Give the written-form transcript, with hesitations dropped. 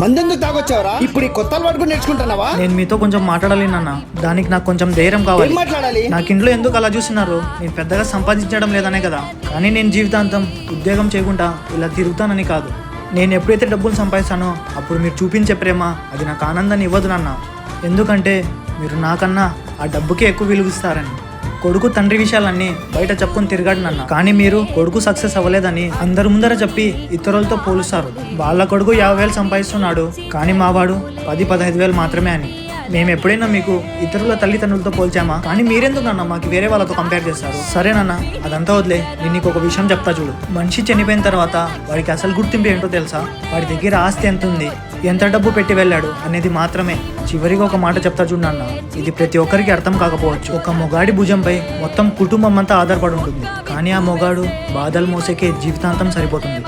మందెందుకు తాగొచ్చావరా? ఇప్పుడు ఈ కొత్త అలవాటు కూడా నేర్చుకుంటున్నావా? నేను మీతో కొంచెం మాట్లాడాలి నాన్న. దానికి నాకు కొంచెం ధైర్యం ఏం కావాలి. మాట్లాడాలి? నాకు ఇంట్లో ఎందుకు అలా చూస్తున్నారు? నేను పెద్దగా సంపాదించడం లేదనే కదా. కానీ నేను జీవితాంతం ఉద్యోగం చేయకుండా ఇలా తిరుగుతానని కాదు. నేను ఎప్పుడైతే డబ్బులు సంపాదిస్తానో అప్పుడు మీరు చూపించే ప్రేమ అది నాకు ఆనందాన్ని ఇవ్వదు నాన్న. ఎందుకంటే మీరు నాకన్నా ఆ డబ్బుకే ఎక్కువ విలువిస్తారని. కొడుకు తండ్రి విషయాలన్నీ బయట చెప్పుకొని తిరగాడు నాన్న. కానీ మీరు కొడుకు సక్సెస్ అవ్వలేదని అందరి ముందర చెప్పి ఇతరులతో పోలుస్తారు. వాళ్ళ కొడుకు 50,000 సంపాదిస్తున్నాడు, కానీ మావాడు 10-15,000 మాత్రమే అని. మేము ఎప్పుడైనా మీకు ఇతరుల తల్లిదండ్రులతో పోల్చామా? కానీ మీరెందుకు నాన్న మాకు వేరే వాళ్ళతో కంపేర్ చేస్తారు? సరే నాన్న, అదంతా వదిలే. నేను నీకు ఒక విషయం చెప్తా చూడు. మనిషి చనిపోయిన తర్వాత వాడికి అసలు గుర్తింపు ఏంటో తెలుసా? వాడి దగ్గర ఆస్తి ఎంత ఉంది, ఎంత డబ్బు పెట్టి వెళ్ళాడు అనేది మాత్రమే. చివరిగా ఒక మాట చెప్తా చూడు నాన్న, ఇది ప్రతి ఒక్కరికి అర్థం కాకపోవచ్చు. ఒక మొగాడి భుజంపై మొత్తం కుటుంబం అంతా ఆధారపడి ఉంటుంది, కానీ ఆ మొగాడు బాధలు మోసేకే జీవితాంతం సరిపోతుంది.